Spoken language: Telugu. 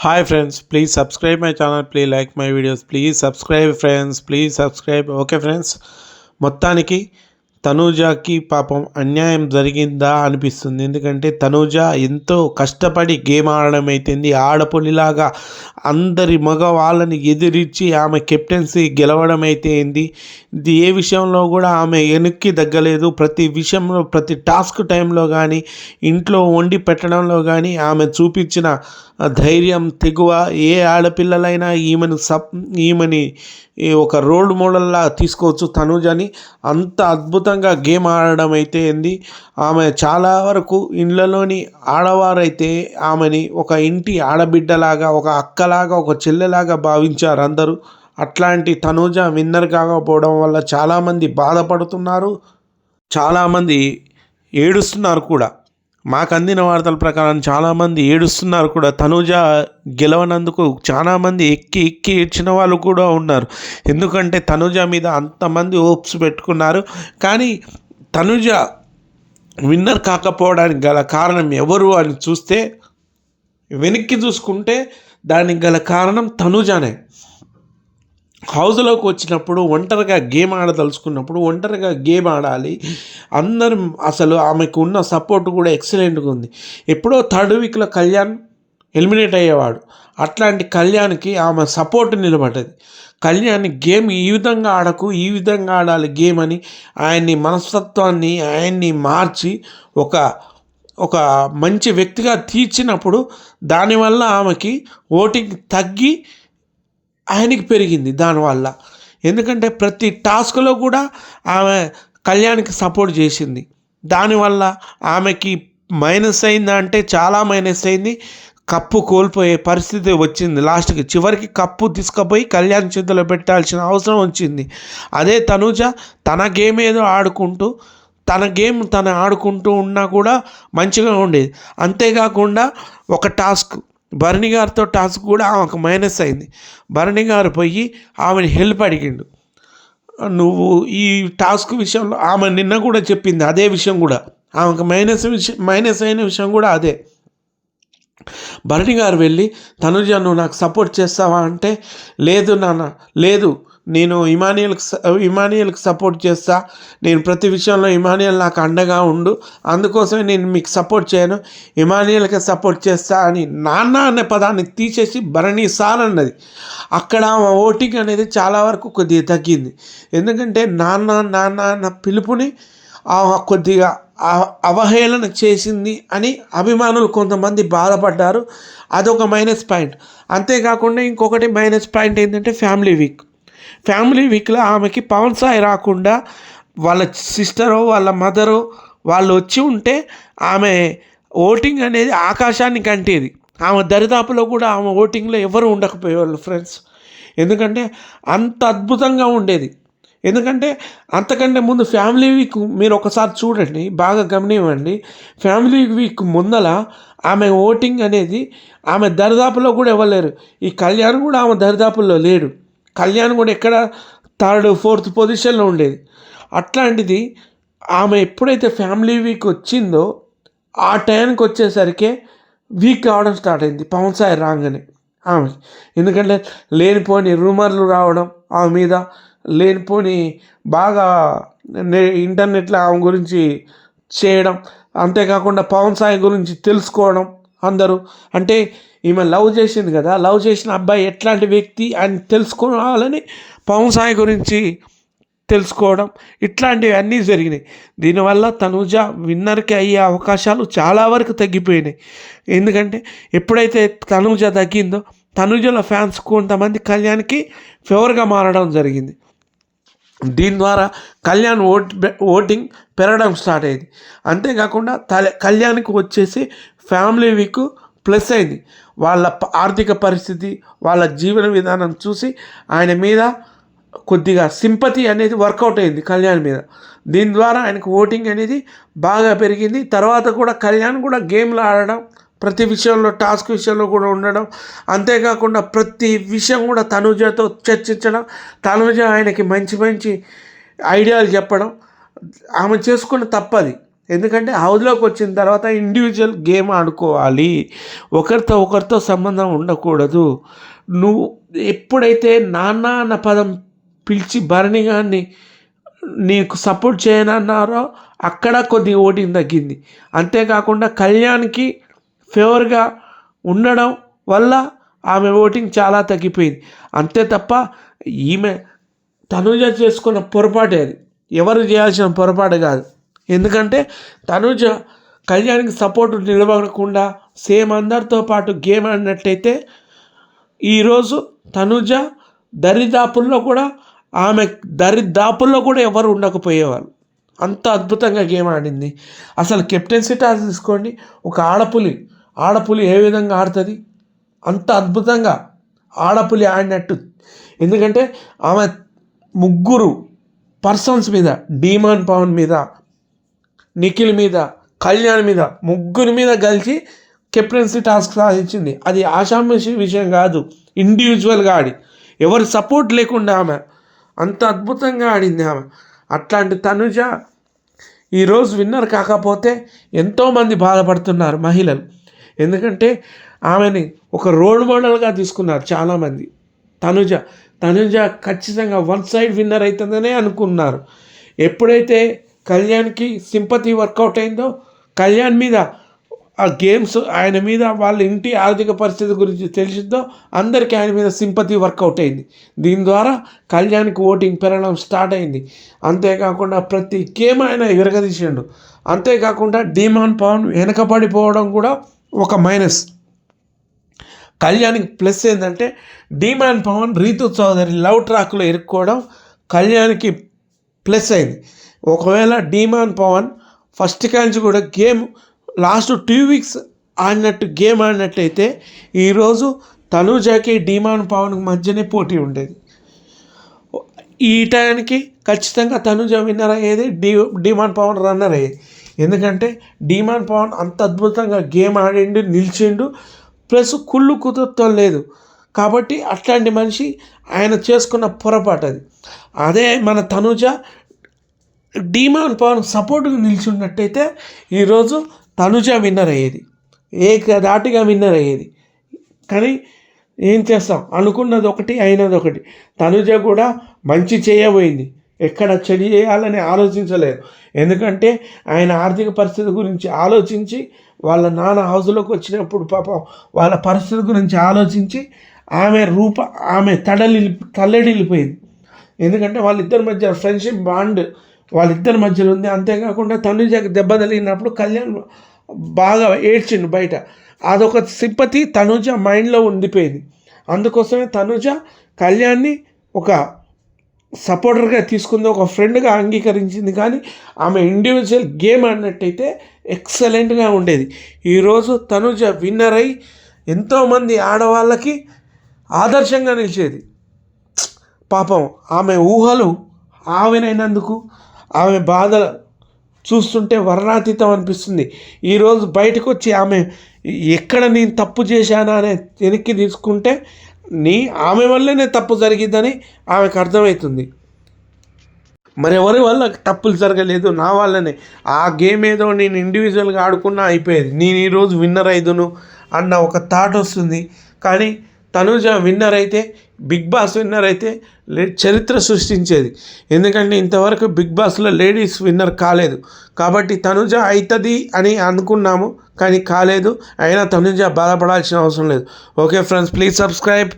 Hi friends, please subscribe my channel, please like my videos, please subscribe friends, please subscribe. Okay friends, మొత్తానికి తనూజకి పాపం అన్యాయం జరిగిందా అనిపిస్తుంది. ఎందుకంటే తనూజ ఎంతో కష్టపడి గేమ్ ఆడడం అయితేంది, ఆడపులిలాగా అందరి మగవాళ్ళని ఎదిరించి ఆమె కెప్టెన్సీ గెలవడం అయితేంది, ఇది ఏ విషయంలో కూడా ఆమె వెనక్కి తగ్గలేదు. ప్రతి విషయంలో, ప్రతి టాస్క్ టైంలో కానీ, ఇంట్లో వండి పెట్టడంలో కానీ ఆమె చూపించిన ధైర్యం, తెగువ ఏ ఆడపిల్లలైనా ఈమెని ఒక రోల్ మోడల్లా తీసుకోవచ్చు. తనూజని అంత అద్భుతంగా గేమ్ ఆడడం అయితే ఏంది, ఆమె చాలా వరకు ఇళ్ళలోని ఆడవారైతే ఆమెని ఒక ఇంటి ఆడబిడ్డలాగా, ఒక అక్కలాగా, ఒక చెల్లెలాగా భావించారు అందరూ. అట్లాంటి తనూజ విన్నర్ కాకపోవడం వల్ల చాలామంది బాధపడుతున్నారు, చాలామంది ఏడుస్తున్నారు కూడా. మాకు అందిన వార్తల ప్రకారం చాలామంది ఏడుస్తున్నారు కూడా. తనూజ గెలవనందుకు చాలామంది ఎక్కి ఎక్కి ఏడ్చిన వాళ్ళు కూడా ఉన్నారు. ఎందుకంటే తనూజ మీద అంతమంది హోప్స్ పెట్టుకున్నారు. కానీ తనూజ విన్నర్ కాకపోవడానికి గల కారణం ఎవరు అని చూస్తే, వెనక్కి చూసుకుంటే దానికి గల కారణం తనూజనే. హౌస్లోకి వచ్చినప్పుడు ఒంటరిగా గేమ్ ఆడదలుచుకున్నప్పుడు ఒంటరిగా గేమ్ ఆడాలి. అందరూ అసలు ఆమెకు ఉన్న సపోర్ట్ కూడా ఎక్సలెంట్గా ఉంది. ఎప్పుడో థర్డ్ వీక్లో కళ్యాణ్ ఎలిమినేట్ అయ్యేవాడు. అట్లాంటి కళ్యాణ్కి ఆమె సపోర్ట్ నిలబడ్డది. కళ్యాణ్ గేమ్ ఈ విధంగా ఆడకు, ఈ విధంగా ఆడాలి గేమ్ అని ఆయన్ని మనస్తత్వాన్ని ఆయన్ని మార్చి ఒక మంచి వ్యక్తిగా తీర్చినప్పుడు దానివల్ల ఆమెకి ఓటింగ్ తగ్గి ఆయనకి పెరిగింది దానివల్ల. ఎందుకంటే ప్రతి టాస్క్లో కూడా ఆమె కళ్యాణ్కి సపోర్ట్ చేసింది. దానివల్ల ఆమెకి మైనస్ అయిందా అంటే చాలా మైనస్ అయింది. కప్పు కోల్పోయే పరిస్థితి వచ్చింది. లాస్ట్కి చివరికి కప్పు తీసుకుపోయి కళ్యాణ్ చేతిలో పెట్టాల్సిన అవసరం వచ్చింది. అదే తనూజ తన గేమ్ ఏదో ఆడుకుంటూ, తన గేమ్ తను ఆడుకుంటూ ఉన్నా కూడా మంచిగా ఉండేది. అంతేకాకుండా ఒక టాస్క్ భరణి గారితో టాస్క్ కూడా ఆమెకు మైనస్ అయింది. భరణి గారు పోయి ఆమెను హెల్ప్ అడిగిండు. నువ్వు ఈ టాస్క్ విషయంలో ఆమె నిన్న కూడా చెప్పింది అదే విషయం కూడా. ఆమెకు మైనస్ అయిన విషయం కూడా అదే. భరణి గారు వెళ్ళి తనుజ నువ్వు నాకు సపోర్ట్ చేస్తావా అంటే, లేదు నాన్న, లేదు, నేను ఇమానియల్కి సపోర్ట్ చేస్తా, నేను ప్రతి విషయంలో ఇమానియల్ నాకు అండగా ఉండు, అందుకోసమే నేను మీకు సపోర్ట్ చేయను, ఇమానియల్కి సపోర్ట్ చేస్తా అని నాన్న అనే పదాన్ని తీసేసి భరణి సార్ అన్నది. అక్కడ ఓటింగ్ అనేది చాలా వరకు కొద్దిగా తగ్గింది. ఎందుకంటే నాన్న నాన్న అన్న పిలుపుని కొద్దిగా అవహేళన చేసింది అని అభిమానులు కొంతమంది బాధపడ్డారు. అదొక మైనస్ పాయింట్. అంతేకాకుండా ఇంకొకటి మైనస్ పాయింట్ ఏంటంటే ఫ్యామిలీ వీక్లో ఆమెకి పవన్ సాయి రాకుండా వాళ్ళ సిస్టరో వాళ్ళ మదరో వాళ్ళు వచ్చి ఉంటే ఆమె ఓటింగ్ అనేది ఆకాశాన్ని కంటేది. ఆమె దరిదాపులో కూడా ఆమె ఓటింగ్లో ఎవరు ఉండకపోయేవాళ్ళు ఫ్రెండ్స్. ఎందుకంటే అంత అద్భుతంగా ఉండేది. ఎందుకంటే అంతకంటే ముందు ఫ్యామిలీ వీక్ మీరు ఒకసారి చూడండి, బాగా గమనివ్వండి. ఫ్యామిలీ వీక్ ముందల ఆమె ఓటింగ్ అనేది ఆమె దరిదాపులో కూడా ఇవ్వలేరు. ఈ కళ్యాణ్ కూడా ఆమె దరిదాపుల్లో లేడు. కళ్యాణ్ కూడా ఎక్కడ థర్డ్ ఫోర్త్ పొజిషన్లో ఉండేది. అట్లాంటిది ఆమె ఎప్పుడైతే ఫ్యామిలీ వీక్ వచ్చిందో ఆ టైంకి వచ్చేసరికి వీక్ కావడం స్టార్ట్ అయింది పవన్ సాయి రాగానే ఆమె. ఎందుకంటే లేనిపోని రూమర్లు రావడం ఆమె మీద, లేనిపోని బాగా ఇంటర్నెట్లో ఆమె గురించి చేయడం, అంతేకాకుండా పవన్ సాయి గురించి తెలుసుకోవడం అందరూ. అంటే ఈమె లవ్ చేసింది కదా, లవ్ చేసిన అబ్బాయి ఎట్లాంటి వ్యక్తి అని తెలుసుకోవాలని పవన్ సాయి గురించి తెలుసుకోవడం, ఇట్లాంటివి అన్నీ జరిగినాయి. దీనివల్ల తనూజ విన్నర్కి అయ్యే అవకాశాలు చాలా వరకు తగ్గిపోయినాయి. ఎందుకంటే ఎప్పుడైతే తనూజ తగ్గిందో తనూజలో ఫ్యాన్స్ కొంతమంది కళ్యాణ్కి ఫేవర్గా మారడం జరిగింది. దీని ద్వారా కళ్యాణ్ ఓటింగ్ పెరగడం స్టార్ట్ అయింది. అంతేకాకుండా కళ్యాణ్కి వచ్చేసి ఫ్యామిలీ వీక్ ప్లస్ అయింది. వాళ్ళ ఆర్థిక పరిస్థితి, వాళ్ళ జీవన విధానం చూసి ఆయన మీద కొద్దిగా సింపతి అనేది వర్కౌట్ అయింది కళ్యాణ్ మీద. దీని ద్వారా ఆయనకు ఓటింగ్ అనేది బాగా పెరిగింది. తర్వాత కూడా కళ్యాణ్ కూడా గేమ్లు ఆడడం, ప్రతి విషయంలో టాస్క్ విషయంలో కూడా ఉండడం, అంతేకాకుండా ప్రతి విషయం కూడా తనూజతో చర్చించడం, తనూజ ఆయనకి మంచి మంచి ఐడియాలు చెప్పడం. ఆమె చేసుకున్న తప్పది. ఎందుకంటే హౌస్లోకి వచ్చిన తర్వాత ఇండివిజువల్ గేమ్ ఆడుకోవాలి, ఒకరితో సంబంధం ఉండకూడదు. నువ్వు ఎప్పుడైతే నాన్న అన్న పదం పిలిచి భరణి గారిని నీకు సపోర్ట్ చేయనన్నారో అక్కడ కొద్ది ఓటింగ్ తగ్గింది. అంతేకాకుండా కళ్యాణ్కి ఫేవర్గా ఉండడం వల్ల ఆమె ఓటింగ్ చాలా తగ్గిపోయింది. అంతే తప్ప ఈమె తనుజ చేసుకున్న పొరపాటే అది, ఎవరు చేయాల్సిన పొరపాటు కాదు. ఎందుకంటే తనుజ కళ్యాణ్కి సపోర్ట్ నిలబడకుండా సేమ్ అందరితో పాటు గేమ్ ఆడినట్టయితే ఈరోజు తనుజ దరిదాపుల్లో కూడా ఎవరు ఉండకపోయేవారు. అంత అద్భుతంగా గేమ్ ఆడింది. అసలు కెప్టెన్సీ టాస్ తీసుకోండి, ఒక ఆడపులి ఏ విధంగా ఆడుతుంది, అంత అద్భుతంగా ఆడపులి ఆడినట్టు. ఎందుకంటే ఆమె ముగ్గురు పర్సన్స్ మీద, డీమాన్ పవన్ మీద, నిఖిల్ మీద, కళ్యాణ్ మీద, ముగ్గురి మీద కలిసి కెప్టెన్సీ టాస్క్ సాధించింది. అది ఆషామాషి విషయం కాదు, ఇండివిజువల్గా ఆడి ఎవరి సపోర్ట్ లేకుండా ఆమె అంత అద్భుతంగా ఆడింది ఆమె. అట్లాంటి తనుజ ఈరోజు విన్నర్ కాకపోతే ఎంతోమంది బాధపడుతున్నారు మహిళలు. ఎందుకంటే ఆమెని ఒక రోల్ మోడల్గా తీసుకున్నారు చాలామంది. తనుజ ఖచ్చితంగా వన్ సైడ్ విన్నర్ అవుతుందనే అనుకున్నారు. ఎప్పుడైతే కళ్యాణ్కి సింపతి వర్కౌట్ అయిందో, కళ్యాణ్ మీద ఆ గేమ్స్, ఆయన మీద వాళ్ళ ఇంటి ఆర్థిక పరిస్థితి గురించి తెలిసిందో అందరికీ ఆయన మీద సింపతి వర్కౌట్ అయింది. దీని ద్వారా కళ్యాణ్కి ఓటింగ్ పెరగడం స్టార్ట్ అయింది. అంతేకాకుండా ప్రతి గేమ్ ఆయన విరగదీసిండు. అంతేకాకుండా డీమాన్ పవన్ వెనకబడిపోవడం కూడా ఒక మైనస్. కళ్యాణ్కి ప్లస్ ఏంటంటే డీమాన్ పవన్ రీతు చౌదరి లవ్ ట్రాక్లో ఇరుక్కోవడం కళ్యాణ్కి ప్లస్ అయింది. ఒకవేళ డీమాన్ పవన్ ఫస్ట్ కాంచి కూడా గేమ్ లాస్ట్ 2 వీక్స్ గేమ్ ఆడినట్టయితే ఈరోజు తనుజకి డీమాన్ పవన్ మధ్యనే పోటీ ఉండేది. ఈ టైంకి ఖచ్చితంగా తనుజ విన్నర్ అయ్యేది, డీమాన్ పవన్ రన్నర్ అయ్యేది. ఎందుకంటే డీమాన్ పవన్ అంత అద్భుతంగా గేమ్ ఆడిండు, నిలిచిండు, ప్లస్ కుళ్ళు కుదురుతో లేదు. కాబట్టి అట్లాంటి మనిషి ఆయన చేసుకున్న పొరపాటు అది. అదే మన తనుజ డీమాన్ పవన్ సపోర్ట్గా నిలిచిన్నట్టయితే ఈరోజు తనుజ విన్నర్ అయ్యేది, ఏకధాటిగా విన్నర్ అయ్యేది. కానీ ఏం చేస్తాం, అనుకున్నది ఒకటి అయినది ఒకటి. తనుజ కూడా మంచి చేయబోయింది, ఎక్కడ చెడు చేయాలని ఆలోచించలేదు. ఎందుకంటే ఆయన ఆర్థిక పరిస్థితి గురించి ఆలోచించి, వాళ్ళ నాన్న హౌస్లోకి వచ్చినప్పుడు పాపం వాళ్ళ పరిస్థితి గురించి ఆలోచించి ఆమె తల్లడిల్లిపోయింది. ఎందుకంటే వాళ్ళిద్దరి మధ్య ఫ్రెండ్షిప్ బాండ్ వాళ్ళిద్దరి మధ్యలో ఉంది. అంతేకాకుండా తనుజకి దెబ్బ తగిలినప్పుడు కళ్యాణ్ బాగా ఏడ్చిండు బయట. అదొక సింపతి తనుజ మైండ్లో ఉండిపోయింది. అందుకోసమే తనుజ కళ్యాణ్ని ఒక సపోర్టర్గా తీసుకుంది, ఒక ఫ్రెండ్గా అంగీకరించింది. కానీ ఆమె ఇండివిజువల్ గేమ్ ఆడినట్టయితే ఎక్సలెంట్గా ఉండేది. ఈరోజు తనుజ విన్నర్ అయి ఎంతోమంది ఆడవాళ్ళకి ఆదర్శంగా నిలిచేది. పాపం ఆమె ఊహలు ఆవినైనందుకు ఆమె బాధ చూస్తుంటే వర్ణాతీతం అనిపిస్తుంది. ఈరోజు బయటకు వచ్చి ఆమె ఎక్కడ నేను తప్పు చేశానా అనే వెనక్కి తీసుకుంటే ఆమె వల్లనే తప్పు జరిగిందని ఆమెకు అర్థమవుతుంది. మరెవరి వల్ల తప్పులు జరగలేదు, నా వల్లనే. ఆ గేమ్ ఏదో నేను ఇండివిజువల్గా ఆడుకున్నా అయిపోయేది, నేను ఈరోజు విన్నర్ అయిదును అన్న ఒక థాట్ వస్తుంది. కానీ తనుజ విన్నర్ అయితే, బిగ్ బాస్ విన్నర్ అయితే చరిత్ర సృష్టించేది. ఎందుకంటే ఇంతవరకు బిగ్ బాస్లో లేడీస్ విన్నర్ కాలేదు. కాబట్టి తనుజ అవుతుంది అని అనుకున్నాము, కానీ కాలేదు. అయినా తనుజ బాధపడాల్సిన అవసరం లేదు. Okay friends, please subscribe.